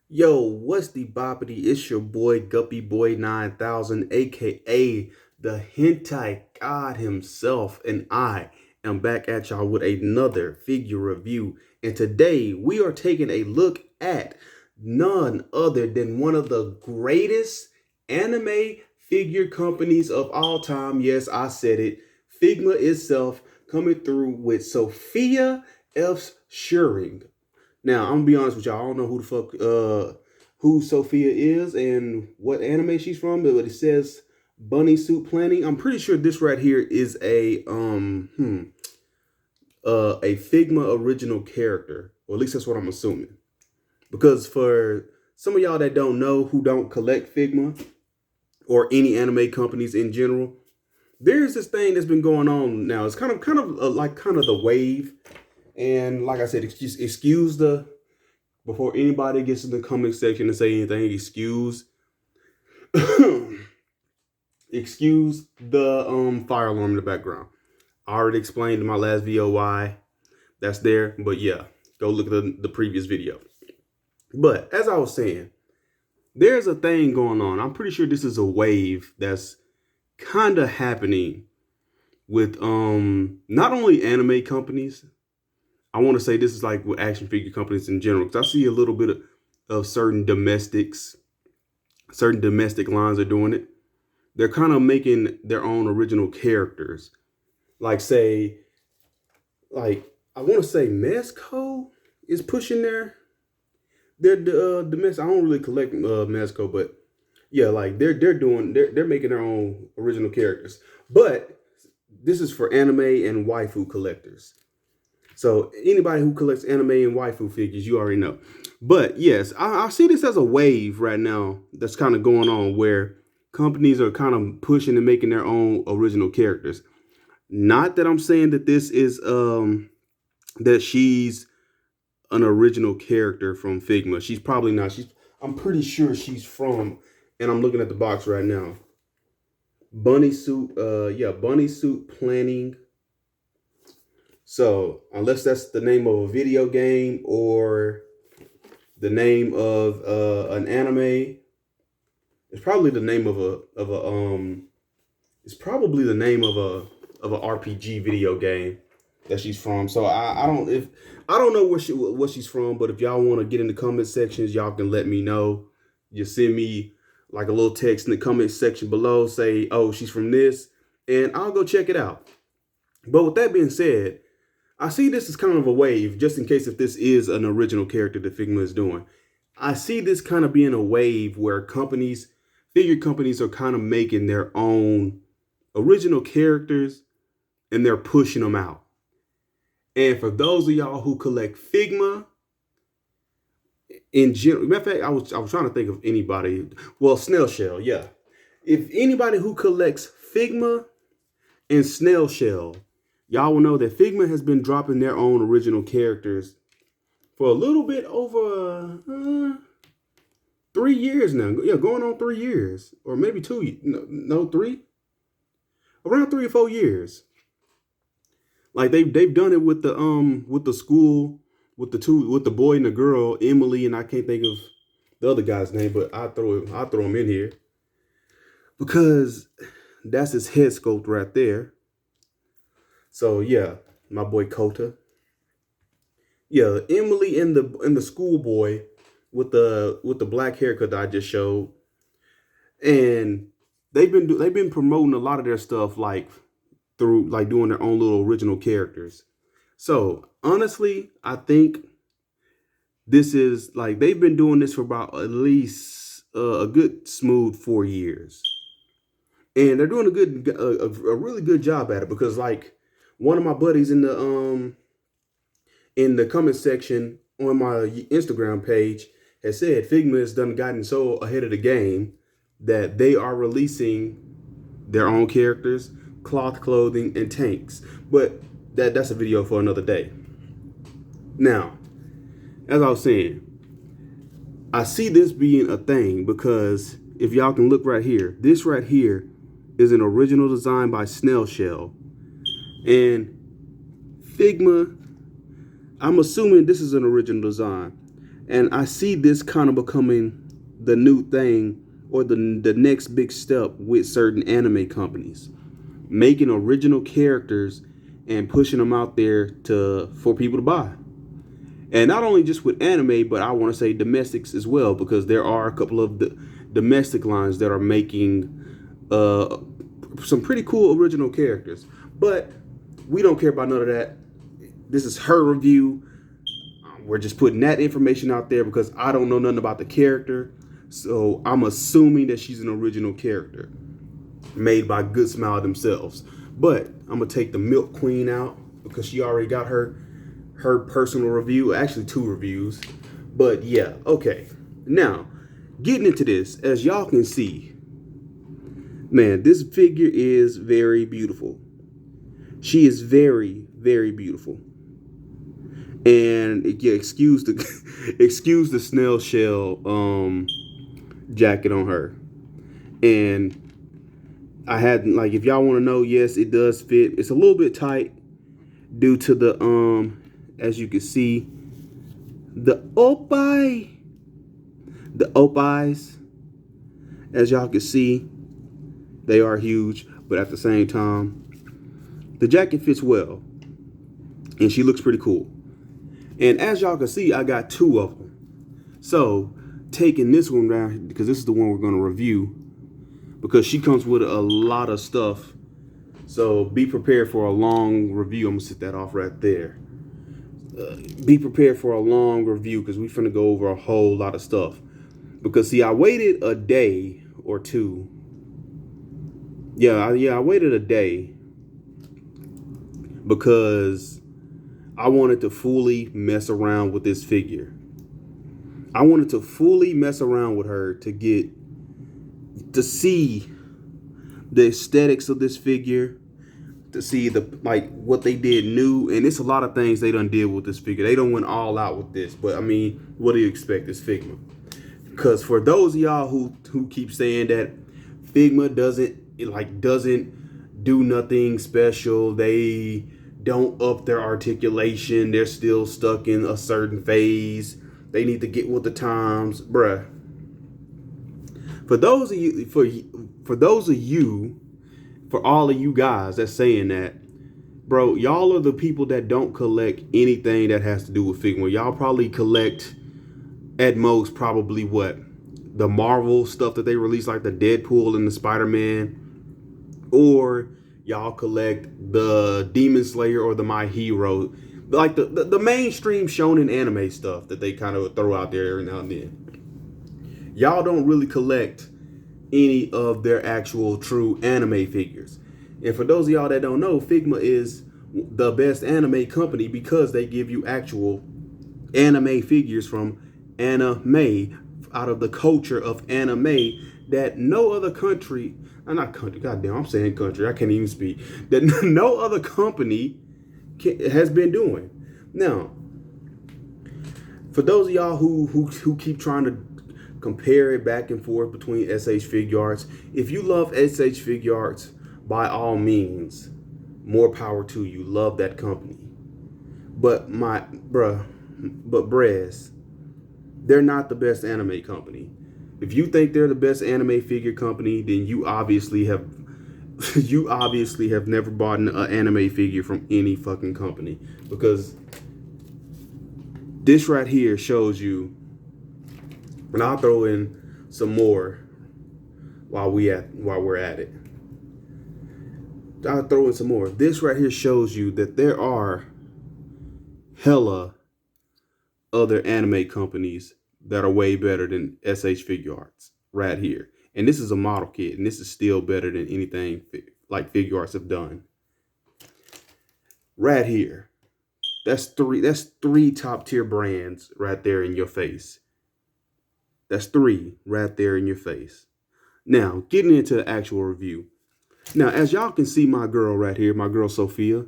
Yo, what's the boppity? It's your boy Guppy Boy 9000, aka the hentai god himself, and I am back at y'all with another figure review. And today we are taking a look at none other than one of the greatest anime figure companies of all time. Yes, I said it. Figma itself coming through with Sophia F's Shirring. Now, I'm gonna be honest with y'all. I don't know who the fuck who Sophia is and what anime she's from, but it says bunny suit planning. I'm pretty sure this right here is a Figma original character. Or at least that's what I'm assuming. Because for some of y'all that don't know, who don't collect Figma or any anime companies in general, there's this thing that's been going on now. It's kind of the wave. And like I said, excuse the before anybody gets in the comment section and say anything, excuse the fire alarm in the background. I already explained in my last video why that's there, but yeah, go look at the previous video. But as I was saying, there's a thing going on. I'm pretty sure this is a wave that's kind of happening with not only anime companies. I want to say this is like with action figure companies in general, because I see a little bit of certain domestic lines are doing it. They're kind of making their own original characters. Like I want to say Mezco is pushing their domestic. I don't really collect Mezco, but yeah, like they're making their own original characters. But this is for anime and waifu collectors. So anybody who collects anime and waifu figures, you already know. But yes, I see this as a wave right now that's kind of going on where companies are kind of pushing and making their own original characters. Not that I'm saying that this is that she's an original character from Figma. She's probably not. I'm pretty sure she's from, and I'm looking at the box right now. Bunny suit, bunny suit planning. So unless that's the name of a video game or the name of an anime, it's probably the name of it's probably the name of an RPG video game that she's from. So I don't know what she's from, but if y'all want to get in the comment sections, y'all can let me know. Just send me like a little text in the comment section below, say, oh, she's from this, and I'll go check it out. But with that being said, I see this as kind of a wave, just in case if this is an original character that Figma is doing. I see this kind of being a wave where figure companies are kind of making their own original characters and they're pushing them out. And for those of y'all who collect Figma, in general, matter of fact, I was trying to think of anybody. Well, Snail Shell, yeah. If anybody who collects Figma and Snail Shell, y'all will know that Figma has been dropping their own original characters for a little bit over 3 years now. Yeah, going on 3 years, or maybe 2. No, 3. Around 3 or 4 years. Like they've done it with the school with the boy and the girl, Emily, and I can't think of the other guy's name, but I throw him in here because that's his head sculpt right there. So yeah, my boy Kota. Yeah, Emily and the schoolboy with the black haircut that I just showed, and they've been promoting a lot of their stuff like through like doing their own little original characters. So honestly, I think this is like they've been doing this for about at least a good smooth 4 years, and they're doing a really good job at it because like one of my buddies in the comment section on my Instagram page has said Figma has gotten so ahead of the game that they are releasing their own characters, cloth clothing, and tanks. But that's a video for another day. Now, as I was saying, I see this being a thing because if y'all can look right here, this right here is an original design by Snail Shell. And Figma, I'm assuming this is an original design. And I see this kind of becoming the new thing, or the next big step with certain anime companies, making original characters and pushing them out there for people to buy. And not only just with anime, but I want to say domestics as well, because there are a couple of domestic lines that are making some pretty cool original characters. But we don't care about none of that. This is her review. We're just putting that information out there because I don't know nothing about the character. So I'm assuming that she's an original character made by Good Smile themselves. But I'm going to take the Milk Queen out because she already got her personal review. Actually, 2 reviews. But yeah, okay. Now, getting into this, as y'all can see, man, this figure is very beautiful. She is very, very beautiful. And yeah, excuse the snail shell jacket on her. And I had, like, if y'all want to know, yes, it does fit. It's a little bit tight due to the as you can see, the Oppais, as y'all can see, they are huge, but at the same time, the jacket fits well, and she looks pretty cool. And as y'all can see, I got 2 of them. So, taking this one down, because this is the one we're going to review, because she comes with a lot of stuff. So, be prepared for a long review. I'm going to set that off right there. Be prepared for a long review, because we're finna go over a whole lot of stuff. Because, see, I waited a day or 2. I waited a day because I wanted to fully mess around with this figure. I wanted to fully mess around with her to see the aesthetics of this figure, to see what they did new. And it's a lot of things they done did with this figure. They don't went all out with this, but I mean, what do you expect? It's Figma. Because for those of y'all who keep saying that Figma doesn't do nothing special, they don't up their articulation, they're still stuck in a certain phase, they need to get with the times, bruh. For all of you guys that's saying that, bro, y'all are the people that don't collect anything that has to do with Figma. Y'all probably collect at most probably the Marvel stuff that they release, like the Deadpool and the Spider-Man, or y'all collect the Demon Slayer or the My Hero, like the mainstream shonen anime stuff that they kind of throw out there every now and then. Y'all don't really collect any of their actual true anime figures. And for those of y'all that don't know, Figma is the best anime company because they give you actual anime figures from anime, out of the culture of anime, that no other country, not country, goddamn, I'm saying country, I can't even speak, that no other company has been doing. Now, for those of y'all who keep trying to compare it back and forth between SH Figuarts, if you love SH Figuarts, by all means, more power to you. Love that company. But Brez, they're not the best anime company. If you think they're the best anime figure company, then you obviously have never bought an anime figure from any fucking company, because this right here shows you. And I'll throw in some more while we're at it. I'll throw in some more. This right here shows you that there are hella other anime companies that are way better than SH Figuarts right here. And this is a model kit, and this is still better than anything like Figuarts have done. Right here. That's three top tier brands right there in your face. That's 3 right there in your face. Now, getting into the actual review. Now, as y'all can see, my girl right here, my girl Sophia,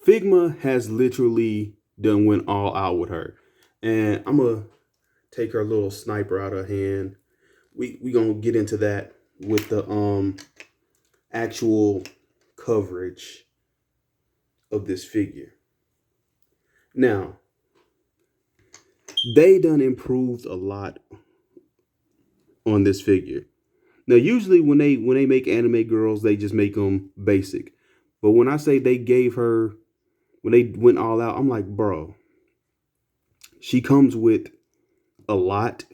Figma has literally done went all out with her. And I'm going to take her little sniper out of hand. We going to get into that with the actual coverage of this figure. Now, They done improved a lot on this figure. Now, usually when they make anime girls, they just make them basic. But when I say they gave her, when they went all out, I'm like, bro, she comes with a lot,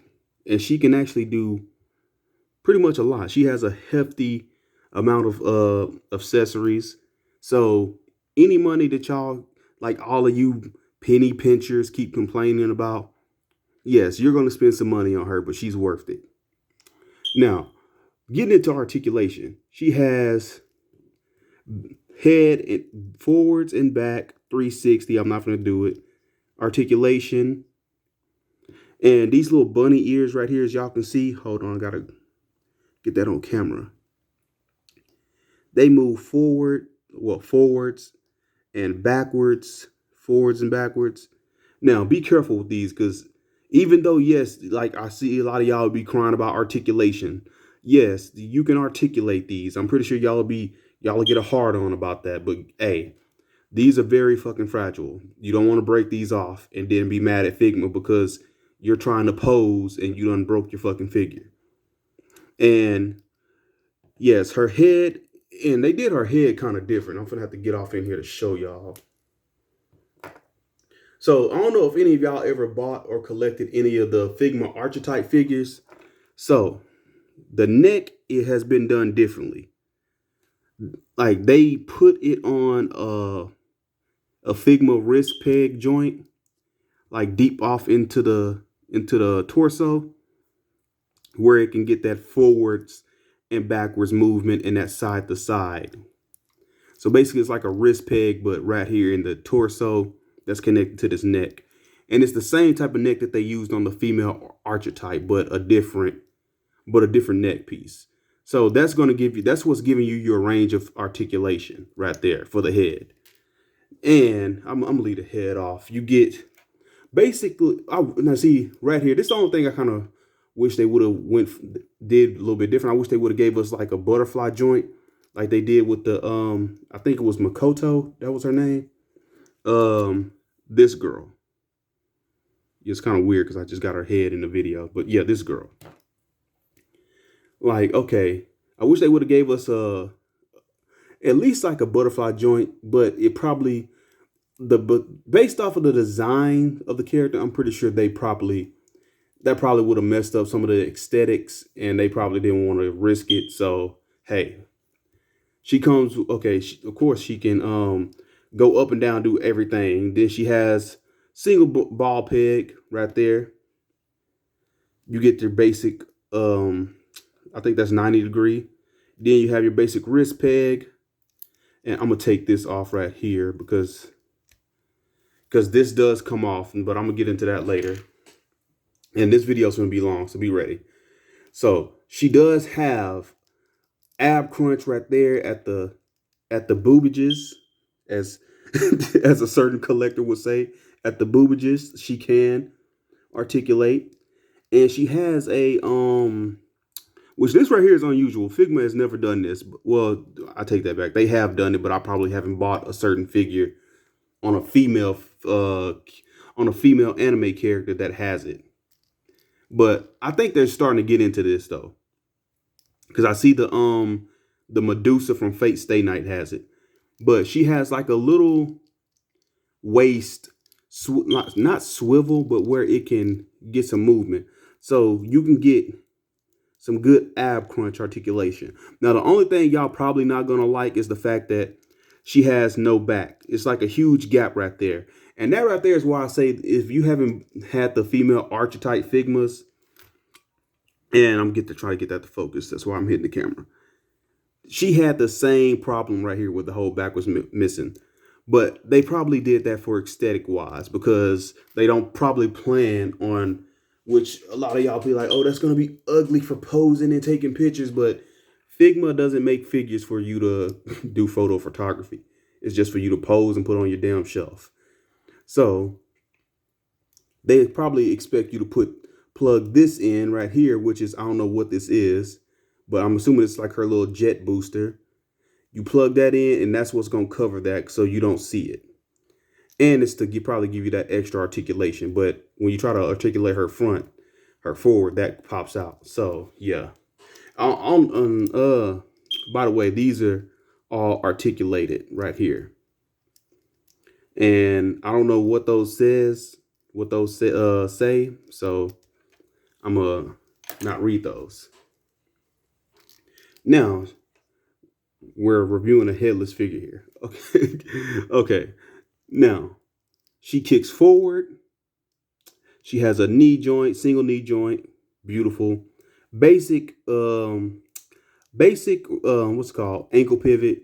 and she can actually do pretty much a lot. She has a hefty amount of accessories. So any money that y'all, like all of you penny pinchers, keep complaining about, yes, you're going to spend some money on her, but she's worth it. Now, getting into articulation, she has head and forwards and back 360. I'm not going to do it. Articulation. And these little bunny ears right here, as y'all can see, hold on, I got to get that on camera. They move forwards and backwards, forwards and backwards. Now, be careful with these, because even though, yes, like I see a lot of y'all would be crying about articulation. Yes, you can articulate these. I'm pretty sure y'all will get a hard on about that. But hey, these are very fucking fragile. You don't want to break these off and then be mad at Figma because you're trying to pose and you done broke your fucking figure. And yes, her head, and they did her head kind of different. I'm gonna have to get off in here to show y'all. So I don't know if any of y'all ever bought or collected any of the Figma archetype figures. So the neck, it has been done differently. Like they put it on a Figma wrist peg joint, like deep off into the torso, where it can get that forwards and backwards movement and that side to side. So basically it's like a wrist peg, but right here in the torso that's connected to this neck. And it's the same type of neck that they used on the female archetype, but a different neck piece. So that's going to give you, that's what's giving you your range of articulation right there for the head. And I'm going to leave the head off. You get basically, now see right here, this is the only thing I kind of wish they would have did a little bit different. I wish they would have gave us like a butterfly joint like they did with the, I think it was Makoto. That was her name. This girl. It's kind of weird because I just got her head in the video. But yeah, this girl. Like, okay, I wish they would have gave us at least like a butterfly joint, but it probably, based off of the design of the character, I'm pretty sure that probably would have messed up some of the aesthetics, and they probably didn't want to risk it. So, hey, she comes, okay, of course she can go up and down, do everything. Then she has single ball peg right there. You get your basic, I think that's 90 degree. Then you have your basic wrist peg. And I'm going to take this off right here because this does come off, but I'm going to get into that later. And this video is going to be long, so be ready. So she does have ab crunch right there at the boobages, as as a certain collector would say, at the boobages. She can articulate, and she has a which this right here is unusual. Figma has never done this. Well, I take that back. They have done it, but I probably haven't bought a certain figure on a female anime character that has it. But I think they're starting to get into this though, because I see the Medusa from Fate Stay Night has it, but she has like a little waist, not swivel, but where it can get some movement, so you can get some good ab crunch articulation. Now, the only thing y'all probably not gonna like is the fact that she has no back. It's like a huge gap right there. And that right there is why I say, if you haven't had the female archetype Figmas, and I'm trying to get that to focus, that's why I'm hitting the camera. She had the same problem right here where the whole back was missing. But they probably did that for aesthetic wise, because they don't probably plan on, which a lot of y'all be like, oh, that's going to be ugly for posing and taking pictures. But Figma doesn't make figures for you to do photo photography. It's just for you to pose and put on your damn shelf. So they probably expect you to plug this in right here, which is, I don't know what this is, but I'm assuming it's like her little jet booster. You plug that in, and that's what's going to cover that so you don't see it. And it's to probably give you that extra articulation. But when you try to articulate her forward, that pops out. So yeah. By the way, these are all articulated right here, and I don't know what those say. So I'm gonna not read those. Now we're reviewing a headless figure here. Okay, okay. Now she kicks forward. She has a knee joint, single knee joint, beautiful. Basic, what's it called, ankle pivot.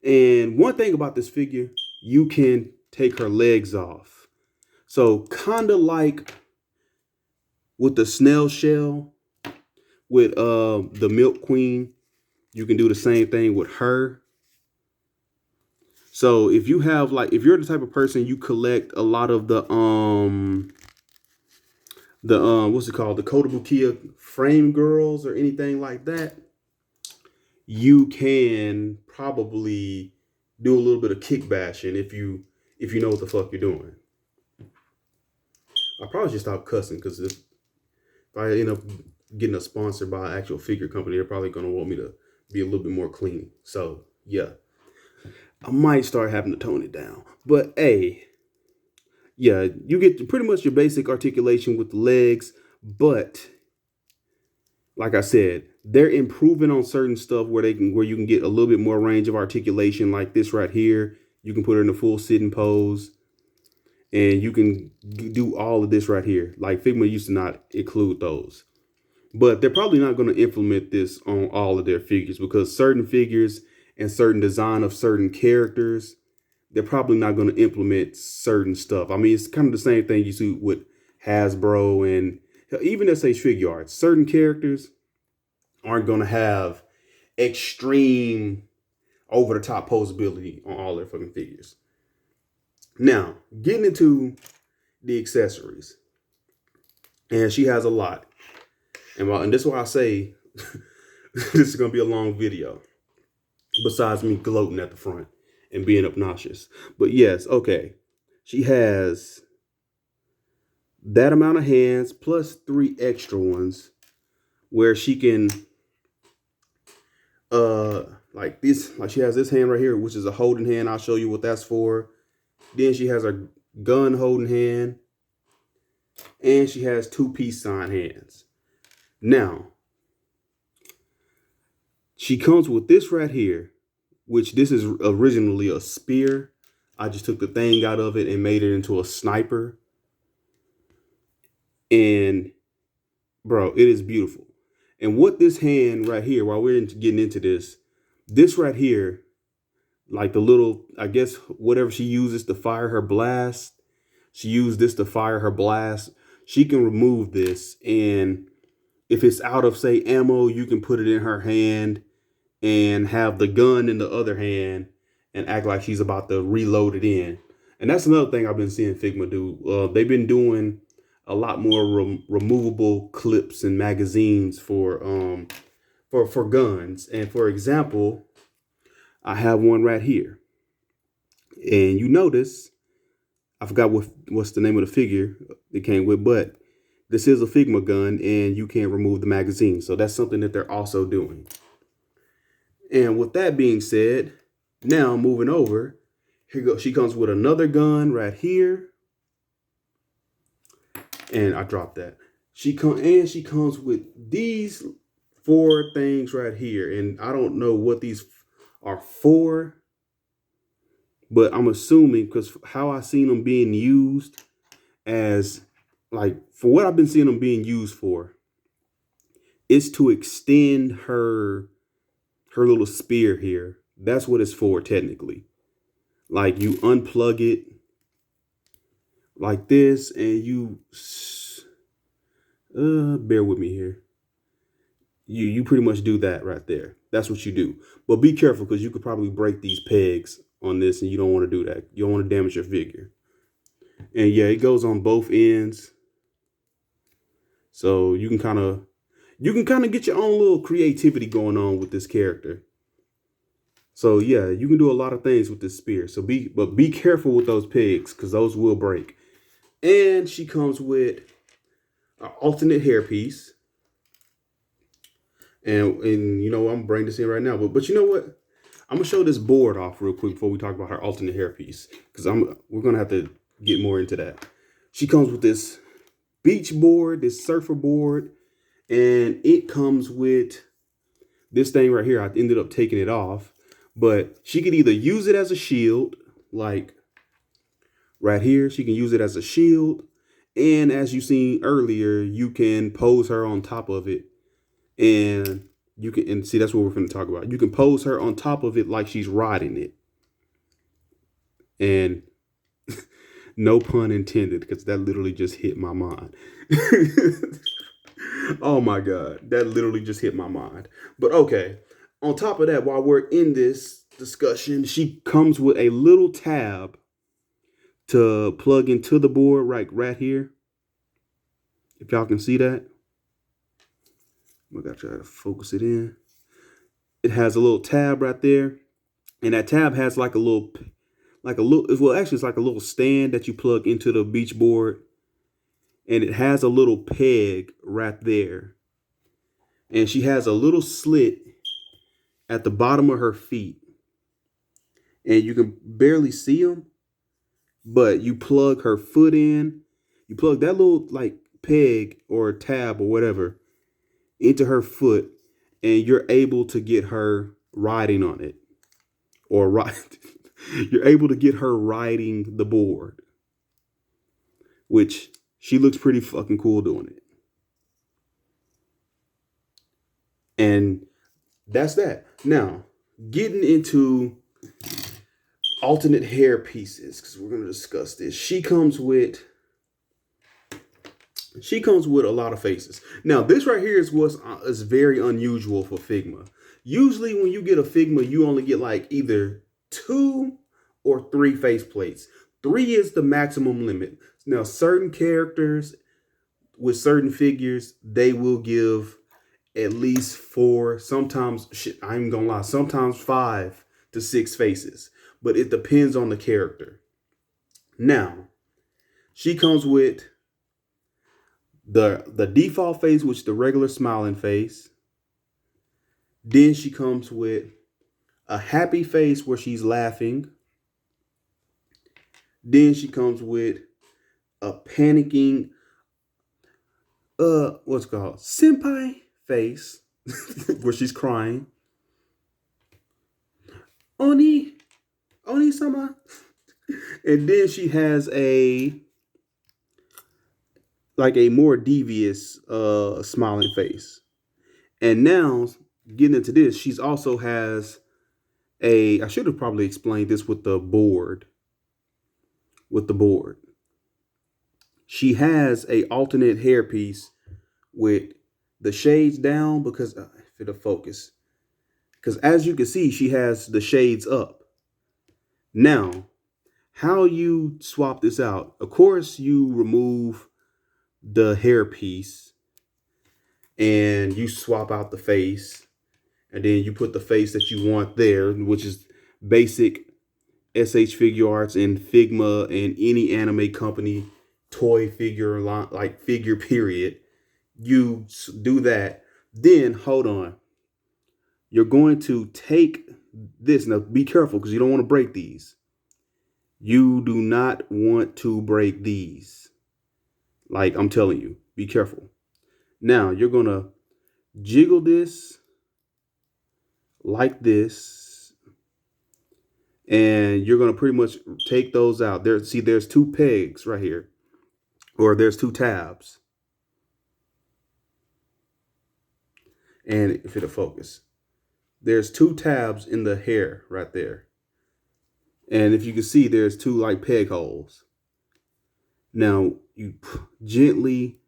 And one thing about this figure, you can take her legs off. So kind of like with the snail shell, with the Milk Queen, you can do the same thing with her. So if you have if you're the type of person you collect a lot of the what's it called, the Kotobukiya frame girls or anything like that, you can probably do a little bit of kick bashing if you know what the fuck you're doing. I probably should stop cussing, because if I end up getting a sponsor by an actual figure company, they're probably gonna want me to be a little bit more clean. So yeah, I might start having to tone it down. But hey, yeah, you get pretty much your basic articulation with the legs, but like I said, they're improving on certain stuff where you can get a little bit more range of articulation, like this right here. You can put her in a full sitting pose, and you can do all of this right here. Like Figma used to not include those, but they're probably not going to implement this on all of their figures, because certain figures and certain design of certain characters, they're probably not going to implement certain stuff. I mean, it's kind of the same thing you see with Hasbro and even SH Figuarts. Certain characters aren't going to have extreme over the top posability on all their fucking figures. Now, getting into the accessories, and she has a lot. And this is why I say this is going to be a long video, besides me gloating at the front and being obnoxious. But yes, okay. She has that amount of hands plus 3 extra ones where she can like she has this hand right here, which is a holding hand. I'll show you what that's for. Then she has a gun holding hand, and she has 2 peace sign hands. Now she comes with this right here, which this is originally a spear. I just took the thing out of it and made it into a sniper. And bro, it is beautiful. And what this hand right here, while we're getting into this right here, like the little, I guess, whatever she uses to fire her blast, she used this to fire her blast. She can remove this, and if it's out of, say, ammo, you can put it in her hand and have the gun in the other hand and act like she's about to reload it in. And that's another thing I've been seeing Figma do. They've been doing a lot more removable clips and magazines for guns. And for example, I have one right here. And you notice, I forgot what's the name of the figure it came with, but this is a Figma gun, and you can remove the magazine. So that's something that they're also doing. And with that being said, now moving over, she comes with another gun right here. And I dropped that. She comes with these 4 things right here. And I don't know what these are for, but I'm assuming, because how I seen them being used, as like, for what I've been seeing them being used for, is to extend her little spear here. That's what it's for, technically. Like, you unplug it like this, and you bear with me here. You pretty much do that right there. That's what you do. But be careful, because you could probably break these pegs on this, and you don't want to do that. You don't want to damage your figure. And yeah, it goes on both ends. So you can kind of get your own little creativity going on with this character. So yeah, you can do a lot of things with this spear. So be careful with those pegs because those will break. And she comes with an alternate hairpiece. And you know, I'm bringing this in right now. But you know what? I'm gonna show this board off real quick before we talk about her alternate hairpiece. Because we're gonna have to get more into that. She comes with this beach board, this surfer board, and it comes with this thing right here. I ended up taking it off. But she could either use it as a shield, like right here. She can use it as a shield. And as you seen earlier, you can pose her on top of it. And and see, that's what we're going to talk about. You can pose her on top of it like she's riding it. And no pun intended, because that literally just hit my mind. Oh my God. That literally just hit my mind. But okay. On top of that, while we're in this discussion, she comes with a little tab to plug into the board right here. If y'all can see that. I gotta try to focus it in. It has a little tab right there. And that tab has well, actually it's like a little stand that you plug into the beach board. And it has a little peg right there. And she has a little slit at the bottom of her feet. And you can barely see them, but you plug her foot in. You plug that little like peg or tab or whatever into her foot, and you're able to get her riding on it. Or you're able to get her riding the board, which she looks pretty fucking cool doing it. And that's that. Now, getting into alternate hair pieces, because we're going to discuss this. She comes with a lot of faces. Now, this right here is very unusual for Figma. Usually when you get a Figma, you only get like either 2 or 3 face plates. 3 is the maximum limit. Now, certain characters with certain figures, they will give at least 4, sometimes, I ain't gonna lie, sometimes 5 to 6 faces. But it depends on the character. Now, she comes with the default face, which is the regular smiling face. Then she comes with a happy face where she's laughing. Then she comes with a panicking, what's it called? Senpai face where she's crying. Oni-sama. And then she has a more devious smiling face. And now, getting into this, she's also has I should have probably explained this with the board. She has a alternate hairpiece with the shades down because for the focus. Because as you can see, she has the shades up. Now, how you swap this out? Of course, you remove the hairpiece and you swap out the face. And then you put the face that you want there, which is basic SH Figure Arts and Figma and any anime company toy figure line, like figure period. You do that. Then hold on. You're going to take this. Now be careful because you don't want to break these. You do not want to break these. Like I'm telling you, be careful. Now you're going to jiggle this like this. And you're going to pretty much take those out. There's 2 pegs right here. Or there's 2 tabs. And if it'll focus. There's 2 tabs in the hair right there. And if you can see, there's 2 like peg holes. Now, you gently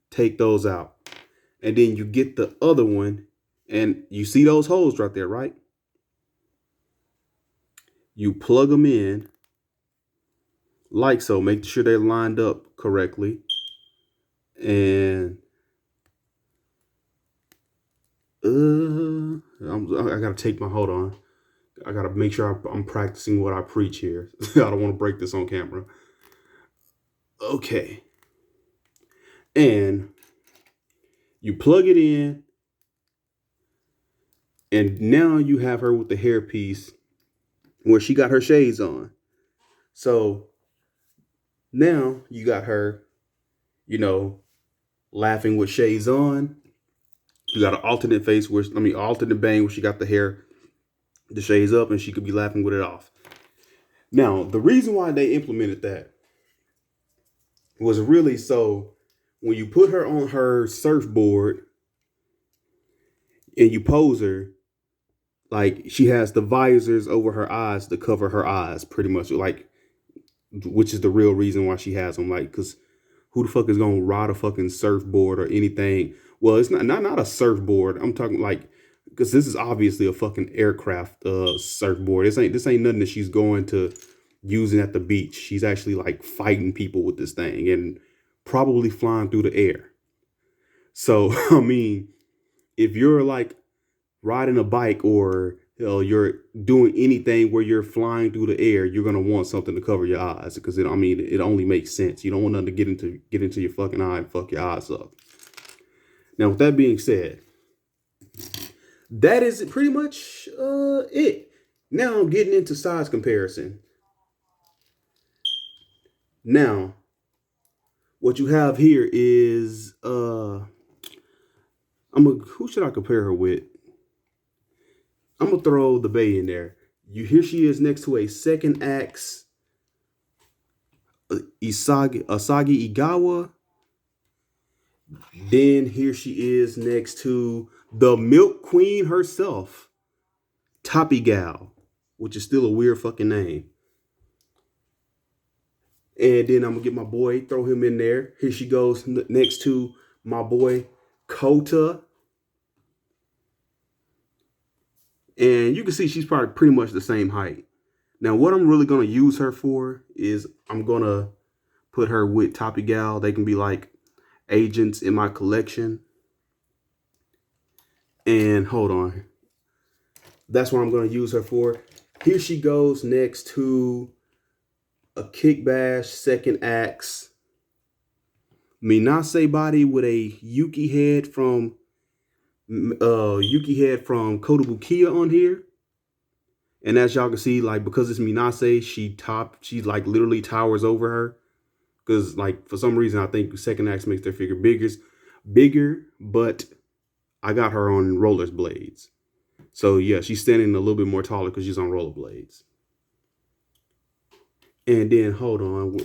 take those out. And then you get the other one. And you see those holes right there, right? You plug them in like so. Make sure they're lined up correctly. And I gotta take my, hold on. I gotta make sure I'm practicing what I preach here. I don't want to break this on camera. Okay. And you plug it in, and now you have her with the hairpiece where she got her shades on. So now you got her, laughing with shades on. You got an alternate face alternate bang where she got the shades up, and she could be laughing with it off. Now, the reason why they implemented that was really so when you put her on her surfboard and you pose her, like she has the visors over her eyes to cover her eyes, pretty much, like, which is the real reason why she has them. Like, because who the fuck is gonna ride a fucking surfboard or anything? Well, it's not a surfboard. I'm talking like, because this is obviously a fucking aircraft surfboard. This ain't nothing that she's going to using at the beach. She's actually like fighting people with this thing and probably flying through the air. So I mean, if you're like riding a bike or you're doing anything where you're flying through the air, you're gonna want something to cover your eyes because it only makes sense. You don't want nothing to get into your fucking eye and fuck your eyes up. Now, with that being said, that is pretty much it. Now I'm getting into size comparison. Now, what you have here is who should I compare her with? I'm gonna throw the Bay in there. Here she is next to a second axe Asagi Igawa. Then here she is next to the Milk Queen herself, Toppy Gal, which is still a weird fucking name. And then I'm gonna get my boy, throw him in there. Here she goes next to my boy Kota. And you can see she's probably pretty much the same height. Now, what I'm really gonna use her for is I'm gonna put her with Toppy Gal. They can be like agents in my collection. And hold on. That's what I'm gonna use her for. Here she goes next to a Kick Bash second axe Minase body with a Yuki head from Kotobukiya on here. And as y'all can see, like, because it's Minase, she like literally towers over her. Because like for some reason I think second axe makes their figure bigger, but I got her on rollerblades. So yeah, she's standing a little bit more taller because she's on rollerblades. And then hold on,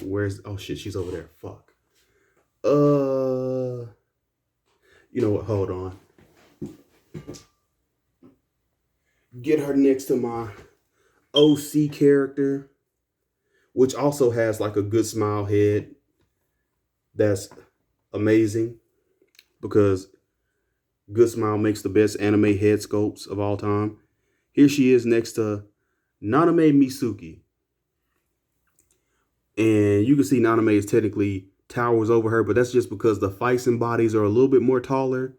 oh shit, she's over there. Fuck. You know what? Hold on. Get her next to my OC character, which also has like a good smile head. That's amazing because good smile makes the best anime head sculpts of all time. Here she is next to Naname Misuki. And you can see Naname is technically towers over her, but that's just because the Feisen bodies are a little bit more taller.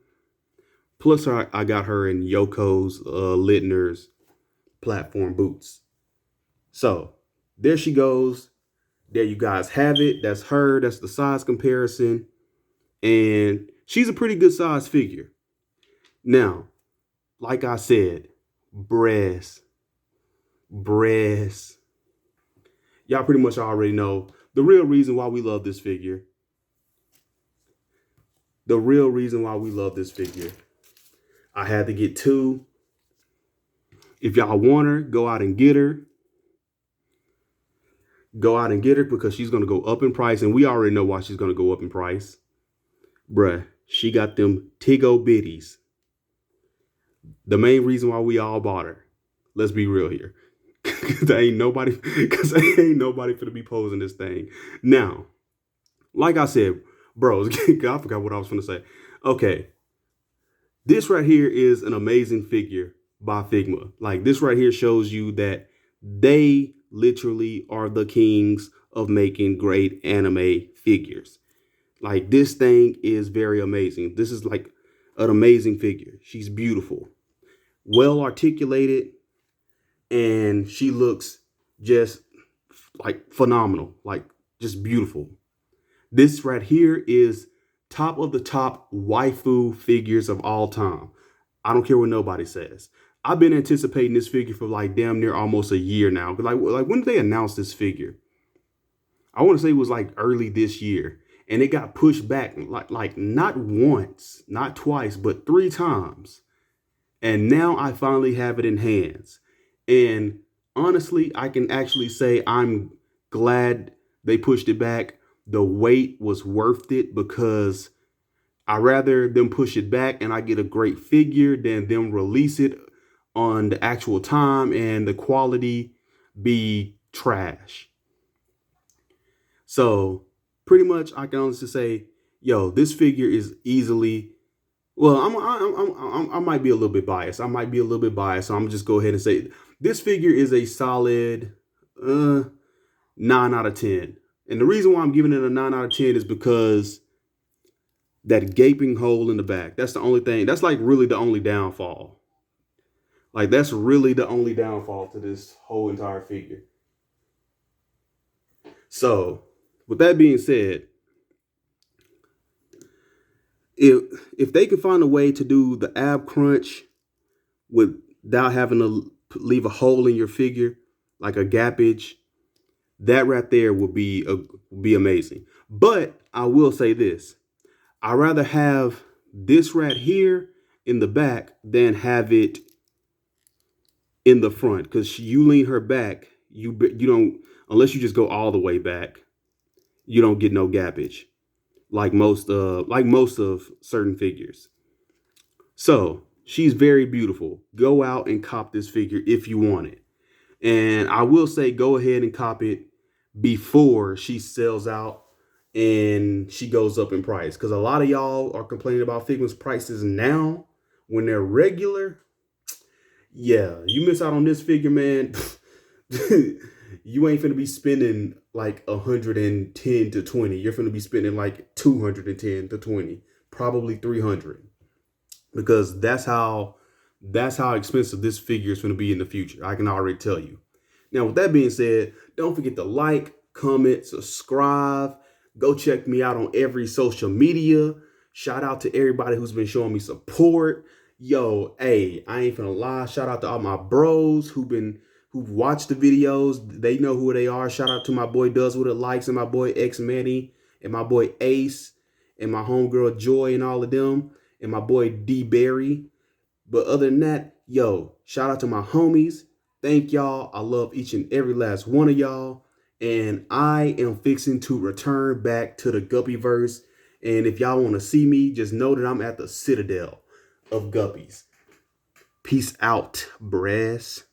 Plus, I got her in Yoko's Littner's platform boots. So there she goes. There you guys have it. That's her. That's the size comparison. And she's a pretty good size figure. Now, like I said, breasts. Y'all pretty much already know the real reason why we love this figure. I had to get two. If y'all want her, go out and get her. Because she's going to go up in price. And we already know why she's going to go up in price. Bruh, she got them Tigo bitties. The main reason why we all bought her. Let's be real here. Because ain't nobody finna be posing this thing. Now, like I said, bros, I forgot what I was finna say. Okay. This right here is an amazing figure by Figma. Like, this right here shows you that they literally are the kings of making great anime figures. Like, this thing is very amazing. This is like an amazing figure. She's beautiful. Well articulated. and she looks just like phenomenal, like just beautiful. This right here is top of the top waifu figures of all time. I don't care what nobody says. I've been anticipating this figure for like damn near almost a year now. Like when did they announce this figure? I want to say it was like early this year, and it got pushed back like not once, not twice, but 3 times. And now I finally have it in hands. And honestly, I can actually say I'm glad they pushed it back. The wait was worth it because I rather them push it back and I get a great figure than them release it on the actual time and the quality be trash. So pretty much I can honestly say, yo, this figure is easily. Well, I might be a little bit biased. So I'm just go ahead and say this figure is a solid 9 out of 10. And the reason why I'm giving it a 9 out of 10 is because that gaping hole in the back. That's the only thing. That's like really the only downfall. Like that's really the only downfall to this whole entire figure. So, with that being said, if they can find a way to do the ab crunch without having to leave a hole in your figure, like a gappage, that right there would be amazing. But I will say this: I'd rather have this right here in the back than have it in the front, because you lean her back, you don't, unless you just go all the way back, you don't get no gappage like most of certain figures. So she's very beautiful. Go out and cop this figure if you want it. And I will say, go ahead and cop it before she sells out and she goes up in price. Because a lot of y'all are complaining about Figma's prices now when they're regular. Yeah, you miss out on this figure, man. You ain't finna be spending like 110 to 20. You're finna be spending like 210 to 20, probably 300, because that's how expensive this figure is going to be in the future. I can already tell you. Now, with that being said, don't forget to like, comment, subscribe. Go check me out on every social media. Shout out to everybody who's been showing me support. Yo, hey, I ain't finna lie. Shout out to all my bros who've watched the videos. They know who they are. Shout out to my boy Does What It Likes and my boy X Manny and my boy Ace and my homegirl Joy and all of them and my boy D Berry. But other than that, yo, shout out to my homies. Thank y'all. I love each and every last one of y'all. And I am fixing to return back to the Guppyverse. And if y'all want to see me, just know that I'm at the Citadel of Guppies. Peace out, brass.